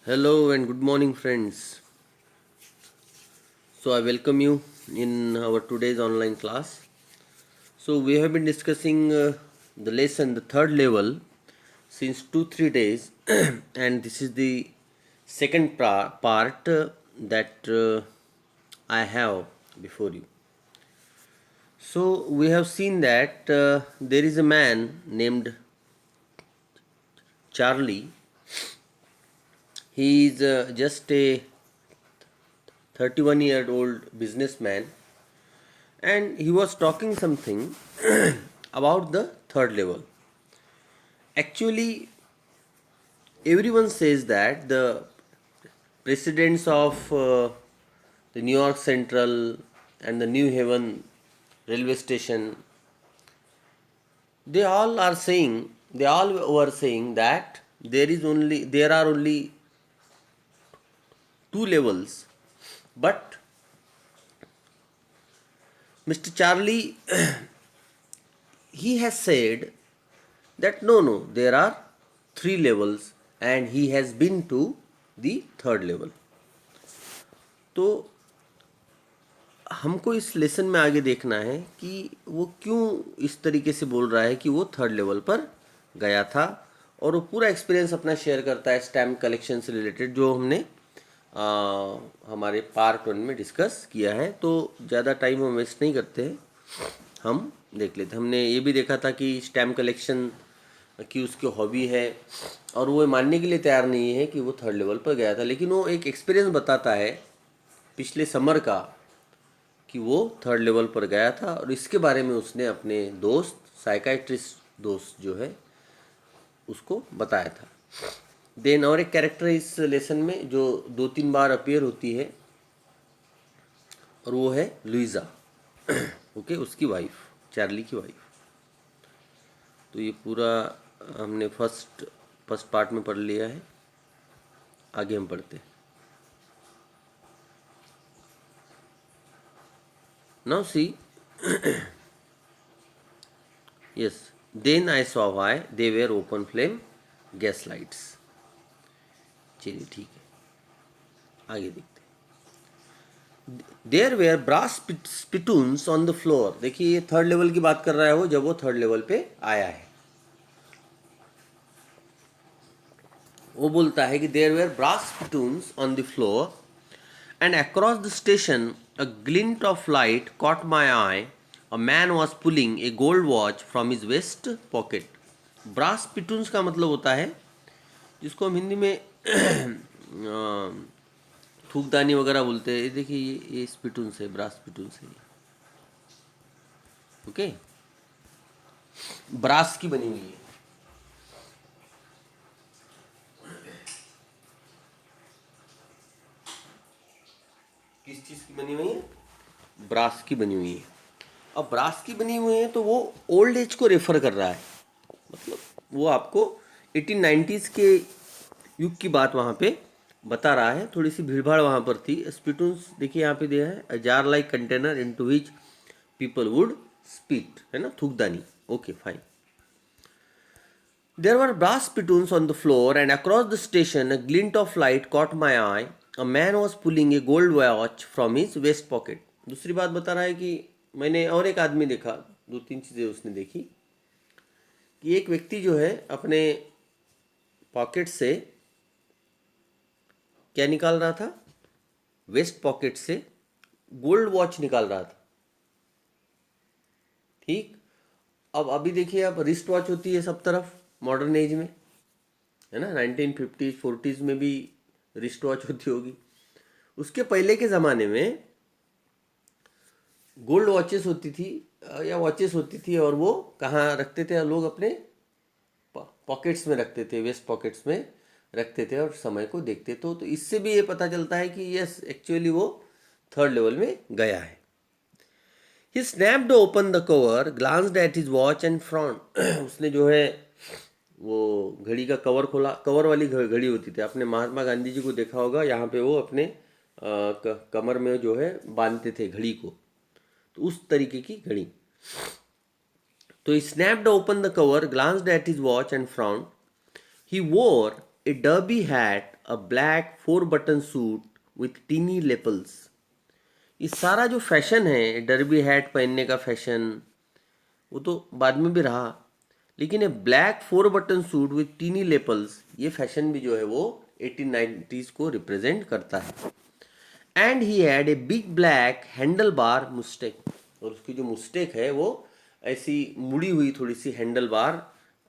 Hello and good morning, friends. So, I welcome you in our today's online class. So, we have been discussing the lesson, the third level, since 2 3 days, and this is the second part that I have before you. So, we have seen that there is a man named Charlie. He is just a 31-year-old businessman, and he was talking something about the third level. Actually, everyone says that the presidents of the New York Central and the New Haven railway station, they all were saying that there are only two levels, but Mr. Charlie, he has said that no, there are three levels, and he has been to the third level. तो हमको इस lesson में आगे देखना है कि वो क्यों इस तरीके से बोल रहा है कि वो थर्ड लेवल पर गया था, और वो पूरा एक्सपीरियंस अपना शेयर करता है स्टैम्प कलेक्शन से रिलेटेड, जो हमने हमारे पार्ट 1 में डिस्कस किया है। तो ज़्यादा टाइम हम वेस्ट नहीं करते हैं, हम देख लेते। हमने ये भी देखा था कि स्टैम्प कलेक्शन की उसकी हॉबी है, और वो मानने के लिए तैयार नहीं है कि वो थर्ड लेवल पर गया था, लेकिन वो एक एक्सपीरियंस बताता है पिछले समर का कि वो थर्ड लेवल पर गया था, और इसके बारे में उसने अपने दोस्त, साइकाइट्रिस्ट दोस्त जो है, उसको बताया था। देन और एक कैरेक्टर इस लेसन में जो 2 3 बार अपीयर होती है, और वो है लुइजा। ओके, उसकी वाइफ, चार्ली की वाइफ। तो ये पूरा हमने फर्स्ट पार्ट में पढ़ लिया है। आगे हम पढ़ते हैं। Now see, yes, then I saw why they were open flame gas lights. चलिए ठीक है, आगे देखते हैं। There were brass spittoons on the floor. देखिए, ये थर्ड लेवल की बात कर रहा है वो, जब वो थर्ड लेवल पे आया है। वो बोलता है कि there were brass spittoons on the floor and across the station a glint of light caught my eye. A man was pulling a gold watch from his vest pocket. Brass spittoons का मतलब होता है, जिसको हम हिंदी में थूकदानी वगैरह बोलते हैं। देखिए, ये स्पिटून्स है, ब्रास स्पिटून्स है। ओके, ब्रास की बनी हुई है। किस चीज़ की बनी हुई है? ब्रास की बनी हुई है। अब ब्रास की बनी हुई है तो वो ओल्ड एज को रेफर कर रहा है, मतलब वो आपको 1890s के युग की बात वहाँ पे बता रहा है। थोड़ी सी भीड़भाड़ वहाँ पर थी। स्पिटून्स देखिए यहाँ पे दिया है, a jar like container into which people would spit, है ना, थूकदानी। Okay fine. There were brass spittoons on the floor, and across the station a glint of light caught my eye. A man was pulling a gold watch from his waist pocket. दूसरी बात बता रहा है कि मैंने और एक आदमी देखा, 2 3 चीज़ें उसने देखी कि एक व्यक्ति जो है अपने पॉकेट से क्या निकाल रहा था, वेस्ट पॉकेट से गोल्ड वॉच निकाल रहा था। ठीक, अब अभी देखिए, अब रिस्ट वॉच होती है सब तरफ मॉडर्न एज में, है ना। 1950s 40s में भी रिस्ट वॉच होती होगी। उसके पहले के ज़माने में गोल्ड वॉचेस होती थी, या वॉचेस होती थी, और वो कहाँ रखते थे लोग? अपने पॉकेट्स में रखते थे, वेस्ट पॉकेट्स में रखते थे, और समय को देखते। तो इससे भी ये पता चलता है कि यस, एक्चुअली वो थर्ड लेवल में गया है। He snapped open the cover, glanced at his watch and frowned. उसने जो है वो घड़ी का कवर खोला। कवर वाली घड़ी होती थी, आपने महात्मा गांधी जी को देखा होगा, यहाँ पे वो अपने कमर में जो है बांधते थे घड़ी को, तो उस तरीके की घड़ी। तो he snapped open the cover, glanced at his watch and frowned. He wore a derby hat, a black 4-button suit with teeny lapels. ये सारा जो फैशन है, डर्बी हैट पहनने का फैशन, वो तो बाद में भी रहा, लेकिन ये ब्लैक 4-बटन सूट विथ टीनी लेपल्स, ये फैशन भी जो है वो 1890s को रिप्रेजेंट करता है. And he had a big black handle bar moustache, और उसकी जो मुस्टेक है वो ऐसी मुड़ी हुई थोड़ी सी हैंडल बार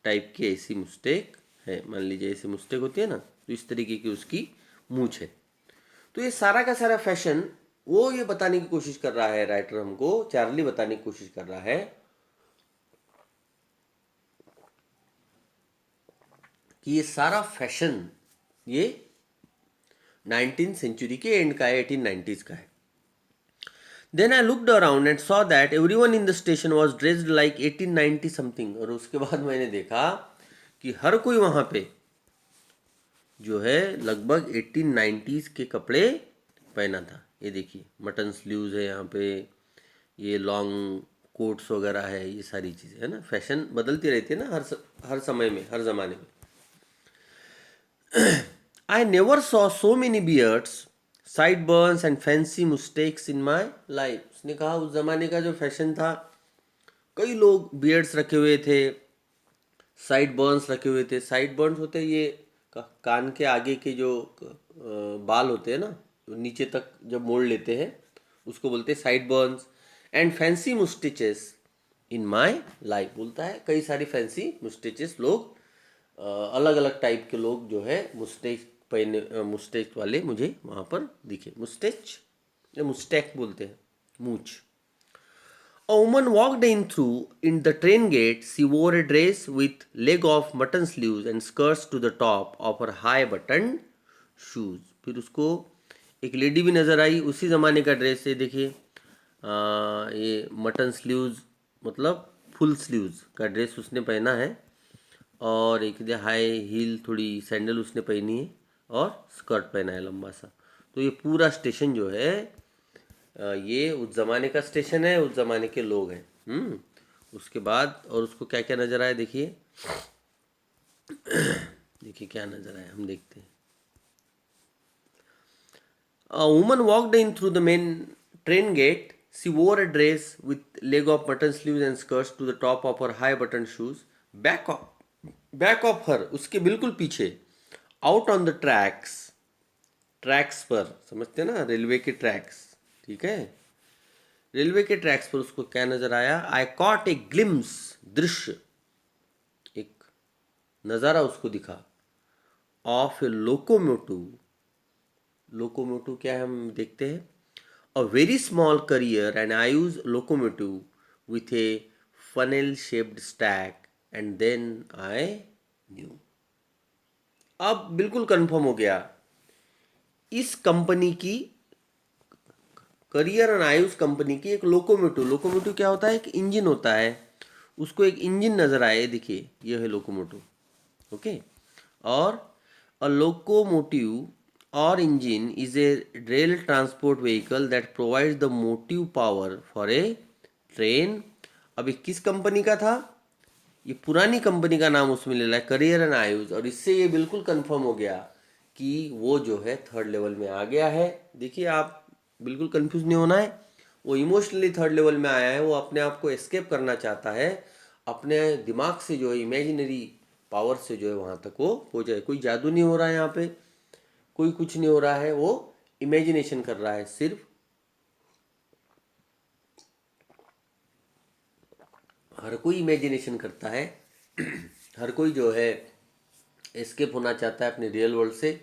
टाइप की ऐसी मुस्टेक है. मान लीजिए ऐसी मुस्टेक होती है ना, तो इस तरीके की उसकी मूंछ है. तो ये सारा का सारा फैशन वो ये बताने की कोशिश कर रहा है, राइटर हमको चार्ली बताने की कोशिश कर रहा है कि ये सारा फैशन ये 19th सेंचुरी के एंड का है, 1890s का है. Then I looked around and saw that everyone in the station was dressed like 1890 something. और उसके बाद मैंने देखा कि हर कोई वहाँ पे जो है लगभग 1890s के कपड़े पहना था. ये देखिए मटन स्लीव्स है यहाँ पे, ये लॉन्ग कोट्स वगैरह है, ये सारी चीज़ें है ना. फैशन बदलती रहती है ना हर समय में, हर ज़माने में. I never saw so many beards, sideburns and fancy mistakes in my life. उसने कहा उस ज़माने का जो फैशन था, कई लोग बियर्ड्स रखे हुए थे, साइड बर्न्स रखे हुए थे. साइड बर्न्स होते हैं ये कान के आगे के जो बाल होते हैं ना, जो नीचे तक जब मोड़ लेते हैं उसको बोलते हैं sideburns. And fancy moustaches in my life, बोलता है कई सारी फैंसी मुस्टिचेस, लोग अलग अलग टाइप के लोग जो है मुस्टेच पहने, मुस्टेच वाले मुझे वहाँ पर दिखे. मुस्टेच या मुस्टैक बोलते हैं, मूछ. A woman walked in in the train gate. She wore a dress with leg of mutton sleeves and skirts to the top of her high buttoned shoes. फिर उसको एक लेडी भी नज़र आई, उसी ज़माने का ड्रेस है. देखिए ये मटन स्लीव्स मतलब फुल स्लीव्स का ड्रेस उसने पहना है, और एक हाई हील थोड़ी सैंडल उसने पहनी है, और स्कर्ट पहना है लंबा सा. तो ये पूरा स्टेशन जो है ये उस ज़माने का स्टेशन है, उस ज़माने के लोग हैं. उसके बाद और उसको क्या क्या नज़र आया देखिए, देखिए क्या नज़र आया, हम देखते हैं. A woman walked in through the main train gate. She wore a dress with leg of mutton sleeves and skirts to the top of her high buttoned shoes. Back of her, उसके बिल्कुल पीछे, out on the tracks पर, समझते हैं ना, railway के tracks, ठीक है, रेलवे के ट्रैक्स पर उसको क्या नजर आया. आई कॉट ए ग्लिम्स, दृश्य, एक नज़ारा उसको दिखा, ऑफ ए लोकोमोटिव. लोकोमोटिव क्या है हम देखते हैं. A very small Currier and I use locomotive with a funnel shaped stack and then I knew. अब बिल्कुल कंफर्म हो गया, इस कंपनी की, करियर एंड आयुष कंपनी की एक लोकोमोटिव क्या होता है, एक इंजन होता है, उसको एक इंजन नजर आए. देखिए ये है लोकोमोटिव, ओके. और अ लोकोमोटिव और engine is a rail transport vehicle that provides the motive power for a train. अब किस कंपनी का था, ये पुरानी कंपनी का नाम उसमें ले रहा है, करियर एंड आयुष, और इससे ये बिल्कुल कंफर्म हो गया कि वो जो है थर्ड लेवल में आ गया है. देखिए आप बिल्कुल कंफ्यूज नहीं होना है, वो इमोशनली थर्ड लेवल में आया है, वो अपने आप को एस्केप करना चाहता है, अपने दिमाग से जो है इमेजिनरी पावर से जो है वहाँ तक वो हो जाए. कोई जादू नहीं हो रहा है यहाँ पे, कोई कुछ नहीं हो रहा है, वो इमेजिनेशन कर रहा है सिर्फ. हर कोई इमेजिनेशन करता है, हर कोई जो है एस्केप होना चाहता है अपने रियल वर्ल्ड से.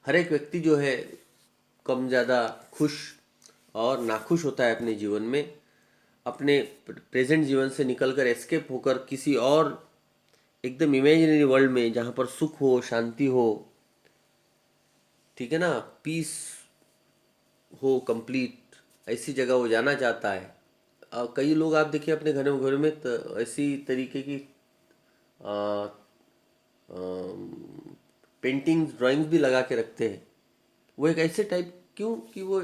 हर एक व्यक्ति जो है कम ज़्यादा खुश और नाखुश होता है अपने जीवन में, अपने प्रेजेंट जीवन से निकलकर एस्केप होकर किसी और एकदम इमेजिनरी वर्ल्ड में जहाँ पर सुख हो, शांति हो, ठीक है ना, पीस हो कंप्लीट, ऐसी जगह वो जाना चाहता है. कई लोग आप देखिए अपने घर में ऐसी तरीके की पेंटिंग्स, ड्राइंग्स भी लगा के रखते हैं. वो एक ऐसे टाइप, क्यों कि वो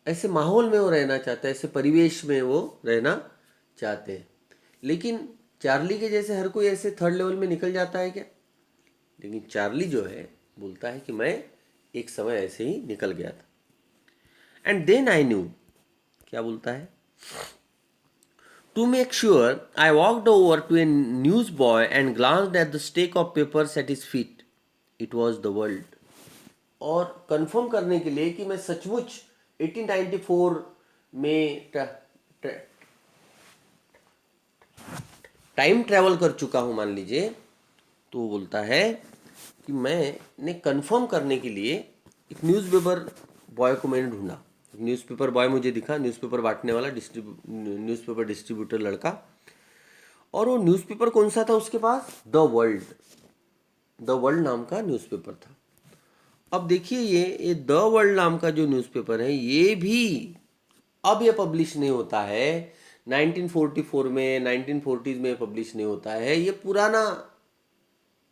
ऐसे माहौल में वो रहना चाहता है, ऐसे परिवेश में वो रहना चाहते हैं. लेकिन चार्ली के जैसे हर कोई ऐसे थर्ड लेवल में निकल जाता है क्या? लेकिन चार्ली जो है बोलता है कि मैं एक समय ऐसे ही निकल गया था। एंड देन आई न्यू, क्या बोलता है, to make sure I walked over to a news boy and glanced at the stack of papers at his feet, it was the World. और कंफर्म करने के लिए कि मैं सचमुच 1894 में टाइम ट्रैवल कर चुका हूँ मान लीजिए, तो वो बोलता है कि मैंने कंफर्म करने के लिए एक न्यूज़पेपर बॉय को मैंने ढूंढा। एक न्यूज़पेपर बॉय मुझे दिखा, न्यूज़पेपर बांटने वाला, न्यूज़पेपर डिस्ट्रीब्यूटर लड़का। और वो न्यूज़पेपर कौन सा था उसके पास? द वर्ल्ड नाम का न्यूज़पेपर था। अब देखिए ये द वर्ल्ड नाम का जो न्यूज़पेपर है ये भी अब ये पब्लिश नहीं होता है। 1944 में 1940s में पब्लिश नहीं होता है, ये पुराना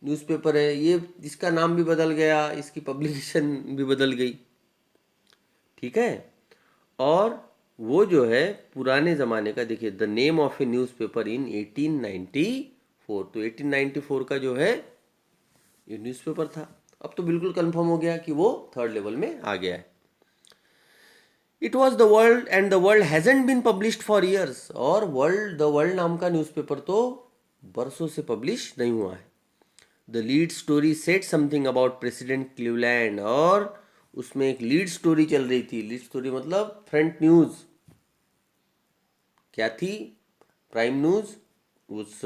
न्यूज़पेपर है। ये इसका नाम भी बदल गया, इसकी पब्लिकेशन भी बदल गई, ठीक है। और वो जो है पुराने ज़माने का, देखिए the name of A newspaper इन 1894, तो 1894 का जो है ये न्यूज़पेपर था। अब तो बिल्कुल कंफर्म हो गया कि वो थर्ड लेवल में आ गया है। It was the World and the World hasn't been published for years, और द वर्ल्ड नाम का न्यूज़पेपर तो बरसों से पब्लिश नहीं हुआ है। The lead story said something about president Cleveland, और उसमें एक लीड स्टोरी चल रही थी। लीड स्टोरी मतलब फ्रंट न्यूज़। क्या थी? Prime news. उस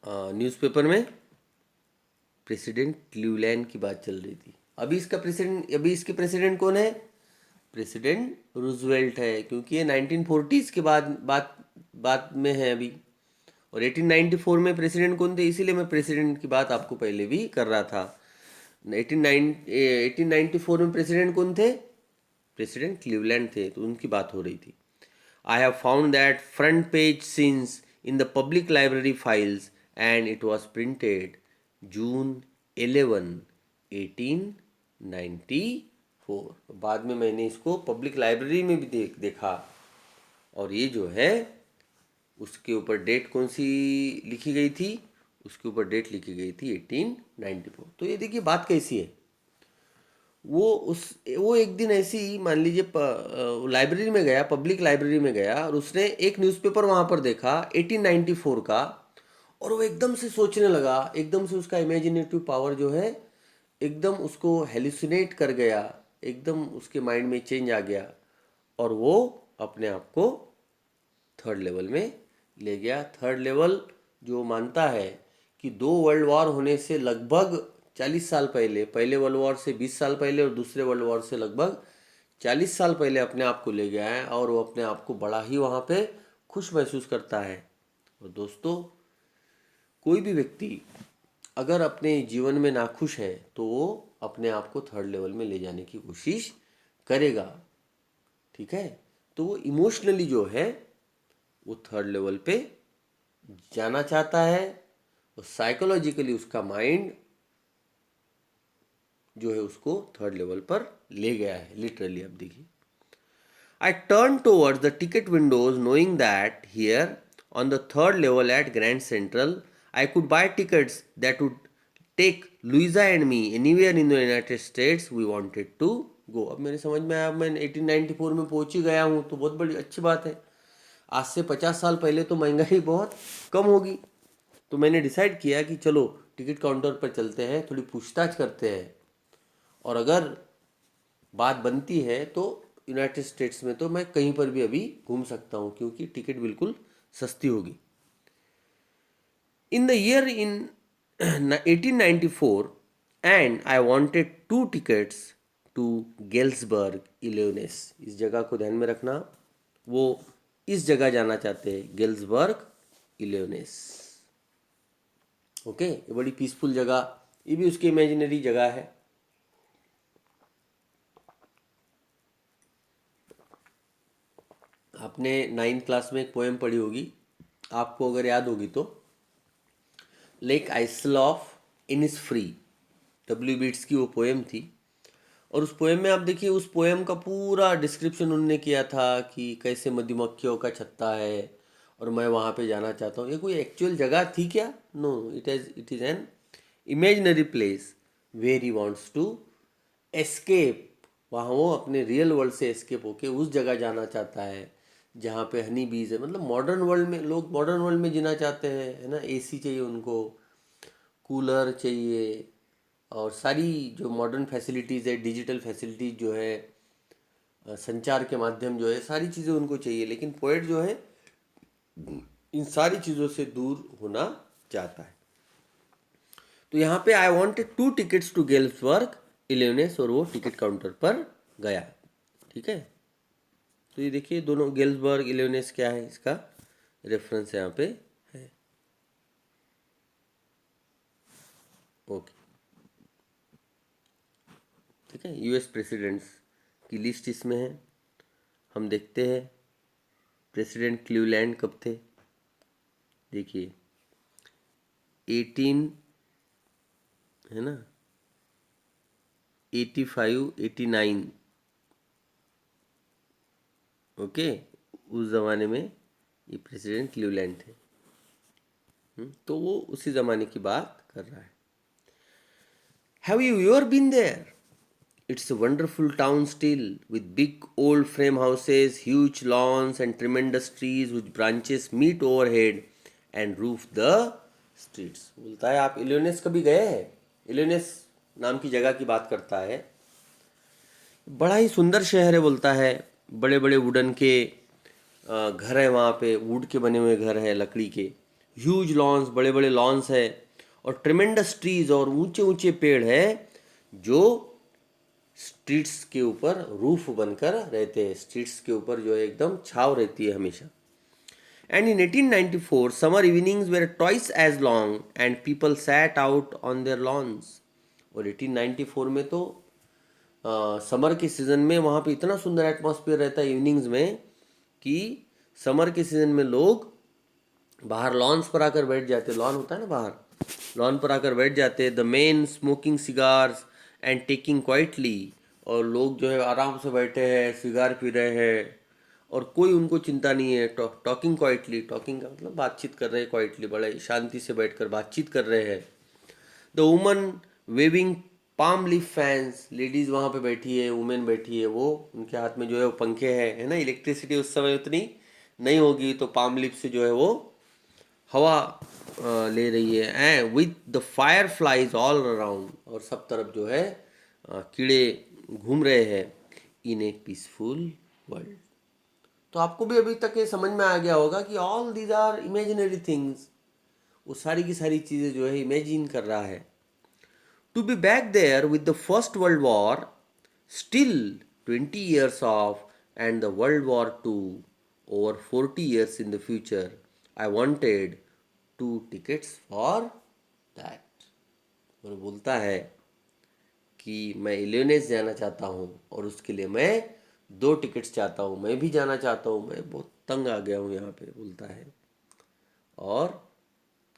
न्यूज़पेपर में प्रेसिडेंट क्लीवलैंड की बात चल रही थी। अभी इसके प्रेसिडेंट कौन है? प्रेसिडेंट रूजवेल्ट है, क्योंकि ये 1940s के बात में है अभी। और 1894 में प्रेसिडेंट कौन थे, इसीलिए मैं प्रेसिडेंट की बात आपको पहले भी कर रहा था। 1894 में प्रेसिडेंट कौन थे? प्रेसिडेंट क्लीवलैंड थे, तो उनकी बात हो रही थी। I have found that front page scenes in the public library files and it was printed June 11, 1894। बाद में मैंने इसको पब्लिक लाइब्रेरी में भी देखा, और ये जो है उसके ऊपर डेट कौन सी लिखी गई थी? उसके ऊपर डेट लिखी गई थी 1894। तो ये देखिए बात कैसी है। वो एक दिन ऐसी ही मान लीजिए लाइब्रेरी में गया, पब्लिक लाइब्रेरी में गया, और उसने एक न्यूज़पेपर वहाँ पर देखा 1894 का, और वो एकदम से सोचने लगा, एकदम से उसका इमेजिनेटिव पावर जो है एकदम उसको हेलुसिनेट कर गया, एकदम उसके माइंड में चेंज आ गया, और वो अपने आप को थर्ड लेवल में ले गया। थर्ड लेवल जो मानता है कि दो वर्ल्ड वॉर होने से लगभग 40 साल पहले, पहले वर्ल्ड वॉर से 20 साल पहले और दूसरे वर्ल्ड वॉर से लगभग 40 साल पहले अपने आप को ले गया है, और वो अपने आप को बड़ा ही वहाँ पे खुश महसूस करता है। और दोस्तों, कोई भी व्यक्ति अगर अपने जीवन में नाखुश है तो वो अपने आप को थर्ड लेवल में ले जाने की कोशिश करेगा, ठीक है। तो वो इमोशनली जो है वो थर्ड लेवल पे जाना चाहता है, और साइकोलॉजिकली उसका माइंड जो है उसको थर्ड लेवल पर ले गया है, लिटरली। अब देखिए, I turn towards the ticket windows knowing that here on the third level at Grand Central I could buy tickets that would take Louisa and me anywhere in the United States we wanted to go. अब मेरे समझ में आया, मैं 1894 में पहुंच ही गया हूँ, तो बहुत बड़ी अच्छी बात है। आज से 50 साल पहले तो महंगाई बहुत कम होगी। तो मैंने डिसाइड किया कि चलो टिकट काउंटर पर चलते हैं, थोड़ी पूछताछ करते हैं, और अगर बात बनती है तो यूनाइटेड स्टेट्स में तो मैं कहीं पर भी अभी घूम सकता हूँ, क्योंकि टिकट बिल्कुल सस्ती होगी। In the year in 1894 and I wanted 2 tickets to Galesburg Illinois. इस जगह को ध्यान में रखना, वो इस जगह जाना चाहते हैं, गेल्सबर्ग इलिनॉइस। ओके, ये बड़ी पीसफुल जगह, ये भी उसकी इमेजिनरी जगह है। आपने 9th क्लास में एक पोएम पढ़ी होगी, आपको अगर याद होगी तो, लेक आइसलॉफ इनिसफ्री, डब्ल्यू बीट्स की वो पोएम थी। और उस पोएम में आप देखिए, उस पोएम का पूरा डिस्क्रिप्शन उन्होंने किया था कि कैसे मधुमक्खियों का छत्ता है, और मैं वहाँ पे जाना चाहता हूँ। ये कोई एक्चुअल जगह थी क्या? No, it is an imaginary place where he wants to escape. वहाँ वो अपने रियल वर्ल्ड से एस्केप होके उस जगह जाना चाहता है जहाँ पे हनी बीज है। मतलब मॉडर्न वर्ल्ड में लोग मॉडर्न वर्ल्ड में जीना चाहते हैं, है ना। एसी चाहिए उनको, कूलर चाहिए, और सारी जो मॉडर्न फैसिलिटीज़ है, डिजिटल फैसिलिटीज़ जो है, संचार के माध्यम जो है, सारी चीज़ें उनको चाहिए। लेकिन पोएट जो है इन सारी चीज़ों से दूर होना चाहता है। तो यहाँ पे I wanted 2 tickets to Galesburg Illinois, और वो टिकट काउंटर पर गया। ठीक है, तो ये देखिए दोनों गेल्सबर्ग इलेवनेस क्या है, इसका रेफरेंस यहाँ पे है। ओके, ठीक है। यूएस प्रेसिडेंट्स की लिस्ट इसमें है। हम देखते हैं प्रेसिडेंट क्लीवलैंड कब थे। देखिए 18, है ना, 85, 89। ओके, उस ज़माने में ये प्रेसिडेंट क्लीवलैंड थे। तो वो उसी ज़माने की बात कर रहा है। Have you ever been there? It's a wonderful town still, with big old frame houses, huge lawns, and tremendous trees whose branches meet overhead and roof the streets. बोलता है आप इलियोनेस कभी गए हैं? इलियोनेस नाम की जगह की बात करता है। बड़ा ही सुंदर शहर है, बोलता है। बड़े बड़े वुडन के घर है वहाँ पे, वुड के बने हुए घर है, लकड़ी के। ह्यूज लॉन्स, बड़े बड़े लॉन्स है, और ट्रिमेंडस ट्रीज, और ऊंचे ऊंचे पेड़ है जो स्ट्रीट्स के ऊपर रूफ बनकर रहते हैं। स्ट्रीट्स के ऊपर जो है एकदम छाव रहती है हमेशा। And in 1894 summer evenings were twice as long and people sat out on their lawns. और 1894 में तो समर के सीज़न में वहाँ पे इतना सुंदर एटमॉस्फेयर रहता है इवनिंग्स में कि समर के सीज़न में लोग बाहर लॉन्स पर आकर बैठ जाते। लॉन होता है ना बाहर, लॉन पर आकर बैठ जाते। The main smoking cigars and taking quietly, और लोग जो है आराम से बैठे हैं, सिगार पी रहे हैं, और कोई उनको चिंता नहीं है। टॉकिंग क्वाइटली, टॉकिंग का मतलब बातचीत कर रहे हैं, क्वाइटली बड़े शांति से बैठकर बातचीत कर रहे हैं। The woman waving palm leaf fans, ladies वहाँ पे बैठी है, वुमेन बैठी है, वो उनके हाथ में जो है वो पंखे हैं, है ना। इलेक्ट्रिसिटी उस समय उतनी नहीं होगी, तो पाम लीफ से जो है वो हवा ले रही है। And with the fire flies all around, और सब तरफ जो है कीड़े घूम रहे हैं। इन ए पीसफुल वर्ल्ड। तो आपको भी अभी तक ये समझ में आ गया होगा कि all these are imaginary things. वो सारी की सारी चीज़ें जो है इमेजिन कर रहा है। To be back there with the First World War, still 20 years off, and the World War Two over 40 years in the future, I wanted 2 tickets for that। और बोलता है कि मैं इलियोनेस जाना चाहता हूँ, और उसके लिए मैं 2 टिकट्स चाहता हूँ। मैं भी जाना चाहता हूँ, मैं बहुत तंग आ गया हूँ यहाँ पे, बोलता है। और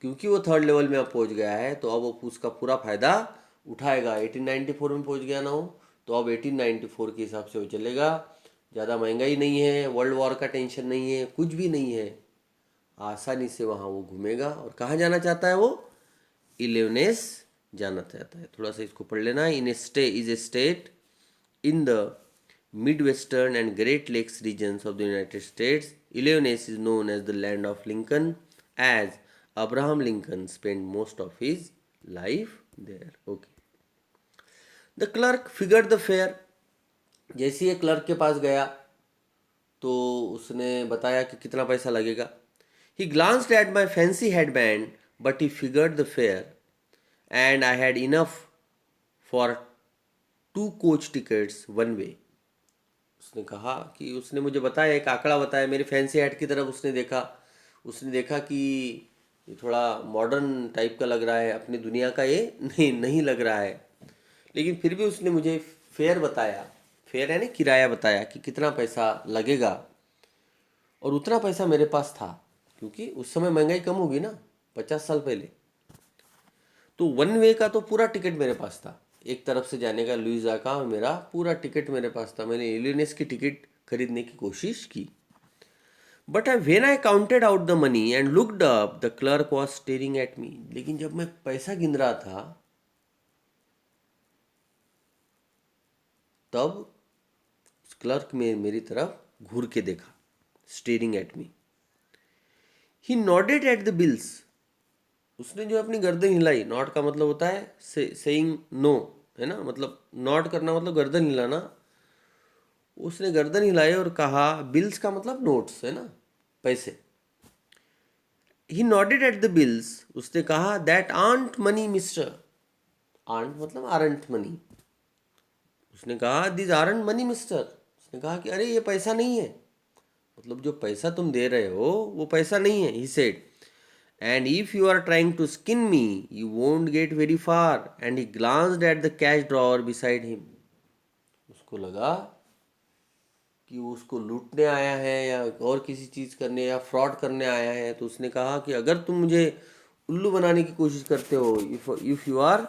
क्योंकि वो थर्ड लेवल में अब पहुँच गया है, तो अब वो उसका पूरा फ़ायदा उठाएगा। 1894 में पहुँच गया ना हो, तो अब 1894 के हिसाब से वो चलेगा। ज़्यादा महंगाई नहीं है, वर्ल्ड वॉर का टेंशन नहीं है, कुछ भी नहीं है। आसानी से वहाँ वो घूमेगा। और कहाँ जाना चाहता है वो? इलियोनेस जाना चाहता है। थोड़ा सा इसको पढ़ लेना। In a state in the Midwestern and Great Lakes regions of the United States. Illinois is known as the land of Lincoln, as Abraham Lincoln spend most of his life there. Okay, the clerk figured the fare. जैसे ही clerk के पास गया तो उसने बताया कि कितना पैसा लगेगा। He glanced at my fancy headband, but he figured the fare, and I had enough for 2 coach tickets one way. उसने कहा कि उसने मुझे बताया, एक आंकड़ा बताया, मेरे फैंसी हैट की तरफ उसने देखा। उसने देखा कि ये थोड़ा मॉडर्न टाइप का लग रहा है, अपनी दुनिया का ये नहीं लग रहा है। लेकिन फिर भी उसने मुझे फेयर बताया, फेयर है ना किराया, बताया कि कितना पैसा लगेगा। और उतना पैसा मेरे पास था, क्योंकि उस समय महंगाई कम होगी ना, 50 साल पहले। तो वन वे का तो पूरा टिकट मेरे पास था, एक तरफ से जाने का लुइसा का मेरा पूरा टिकट मेरे पास था। मैंने इलियोनेस की टिकट खरीदने की कोशिश की। But when I counted out the money and looked up the clerk was staring at me. लेकिन जब मैं पैसा गिन रहा था तब उस क्लर्क में मेरी तरफ घूर के देखा, staring at me. He nodded at the bills. उसने जो अपनी गर्दन हिलाई, नॉट का मतलब होता है सेइंग नो, है ना, मतलब नॉट करना मतलब गर्दन हिलाना। उसने गर्दन हिलाई और कहा, बिल्स का मतलब नोट्स, है ना, पैसे। He nodded at the bills. उसने कहा, that ain't money mister. Ain't मतलब आरंट मनी। उसने कहा, दिस आरंट मनी मिस्टर। उसने कहा कि अरे ये पैसा नहीं है, मतलब जो पैसा तुम दे रहे हो वो पैसा नहीं है। He said, and if you are trying to skin me you won't get very far. And he glanced at the cash drawer beside him. उसको लगा कि वो उसको लूटने आया है या और किसी चीज़ करने या फ्रॉड करने आया है। तो उसने कहा कि अगर तुम मुझे उल्लू बनाने की कोशिश करते हो, if you are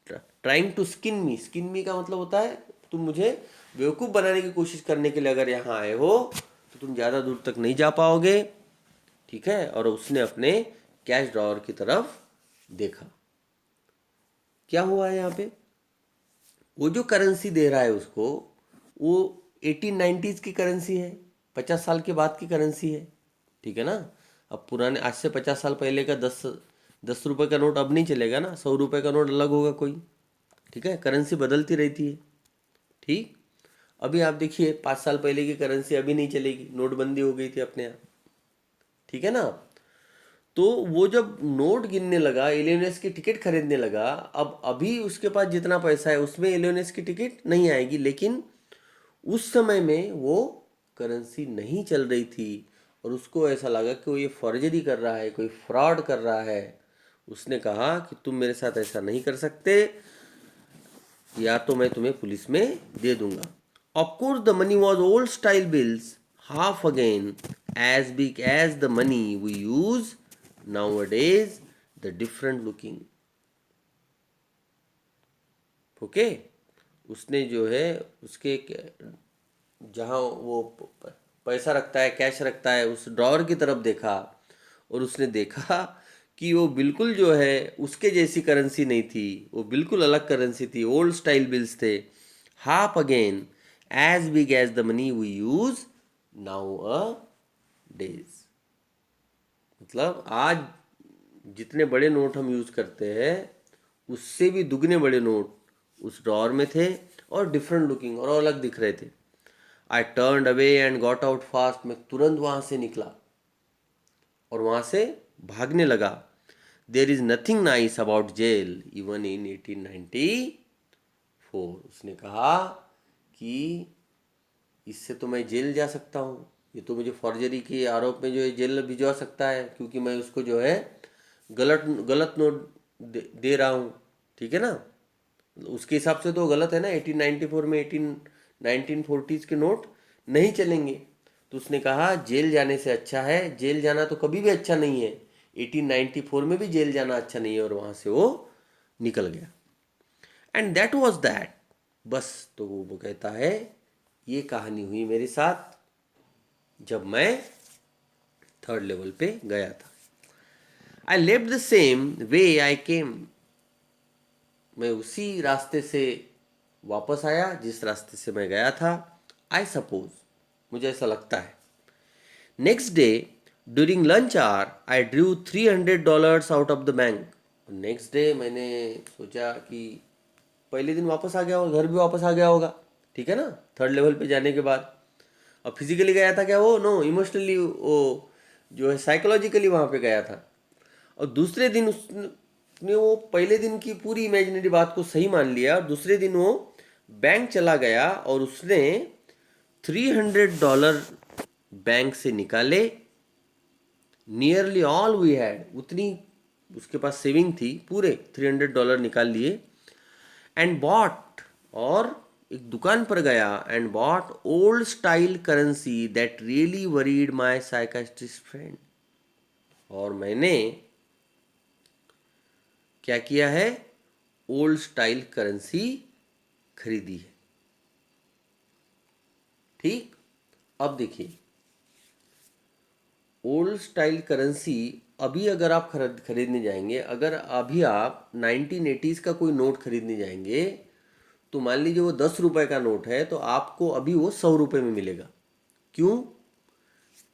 trying to skin me का मतलब होता है तुम मुझे बेवकूफ़ बनाने की कोशिश करने के लिए अगर यहाँ आए हो तो तुम ज़्यादा दूर तक नहीं जा पाओगे, ठीक है। और उसने अपने कैश ड्रॉवर की तरफ देखा। क्या हुआ है यहाँ पे, वो जो करेंसी दे रहा है उसको, वो 1890s की करेंसी है, 50 साल के बाद की करेंसी है, ठीक है ना। अब पुराने आज से 50 साल पहले का 10 10 रुपये का नोट अब नहीं चलेगा ना, 100 रुपये का नोट अलग होगा कोई, ठीक है। करेंसी बदलती रहती है, ठीक। अभी आप देखिए 5 साल पहले की करेंसी अभी नहीं चलेगी, नोटबंदी हो गई थी अपने यहाँ, ठीक है ना। तो वो जब नोट गिनने लगा, एलियनेस की टिकट खरीदने लगा, अब अभी उसके पास जितना पैसा है उसमें एलियनेस की टिकट नहीं आएगी, लेकिन उस समय में वो करेंसी नहीं चल रही थी और उसको ऐसा लगा कि वो ये फॉर्जरी कर रहा है, कोई फ्रॉड कर रहा है। उसने कहा कि तुम मेरे साथ ऐसा नहीं कर सकते, या तो मैं तुम्हें पुलिस में दे दूंगा। Of course the money was old style bills, half again as big as the money we use nowadays, the different looking. Okay, उसने जो है उसके जहाँ वो पैसा रखता है, कैश रखता है, उस ड्रॉअर की तरफ देखा और उसने देखा कि वो बिल्कुल जो है उसके जैसी करेंसी नहीं थी, वो बिल्कुल अलग करेंसी थी, ओल्ड स्टाइल बिल्स थे। Half again as big as the money we use nowadays. मतलब आज जितने बड़े नोट हम यूज़ करते हैं उससे भी दुगने बड़े नोट उस ड्रॉअर में थे और डिफरेंट लुकिंग और अलग दिख रहे थे। I turn away and got out fast. मैं तुरंत वहाँ से निकला और वहाँ से भागने लगा। There is nothing nice about jail even in 1894। उसने कहा कि इससे तो मैं जेल जा सकता हूँ, ये तो मुझे फॉर्जरी के आरोप में जो है जेल भिजवा सकता है, क्योंकि मैं उसको जो है गलत गलत नोट दे रहा हूँ, ठीक है ना। उसके हिसाब से तो गलत है ना, 1894 में 1940s के नोट नहीं चलेंगे। तो उसने कहा जेल जाने से अच्छा है, जेल जाना तो कभी भी अच्छा नहीं है, 1894 में भी जेल जाना अच्छा नहीं है। और वहाँ से वो निकल गया। And that was that. बस, तो वो कहता है ये कहानी हुई मेरे साथ जब मैं थर्ड लेवल पे गया था। I left the same way I came. मैं उसी रास्ते से वापस आया जिस रास्ते से मैं गया था। आई सपोज, मुझे ऐसा लगता है। Next day during lunch hour I drew $300 out of the bank. Next day मैंने सोचा कि पहले दिन वापस आ गया होगा, घर भी वापस आ गया होगा, ठीक है ना, थर्ड लेवल पे जाने के बाद। अब फिजिकली गया था क्या वो, नो, इमोशनली वो जो है साइकोलॉजिकली वहाँ पे गया था। और दूसरे दिन उसने वो पहले दिन की पूरी इमेजिनरी बात को सही मान लिया और दूसरे दिन वो बैंक चला गया और उसने $300 बैंक से निकाले। नियरली ऑल वी हैड, उतनी उसके पास सेविंग थी, पूरे $300 निकाल लिए। एंड बॉट, और एक दुकान पर गया and bought old style currency that really worried my psychiatrist friend. और मैंने क्या किया है, ओल्ड स्टाइल करेंसी खरीदी है, ठीक। अब देखिए ओल्ड स्टाइल करेंसी अभी अगर आप खरीदने जाएंगे, अगर अभी आप 1980s का कोई नोट खरीदने जाएंगे, तो मान लीजिए वो 10 रुपए का नोट है, तो आपको अभी वो 100 रुपए में मिलेगा। क्यों?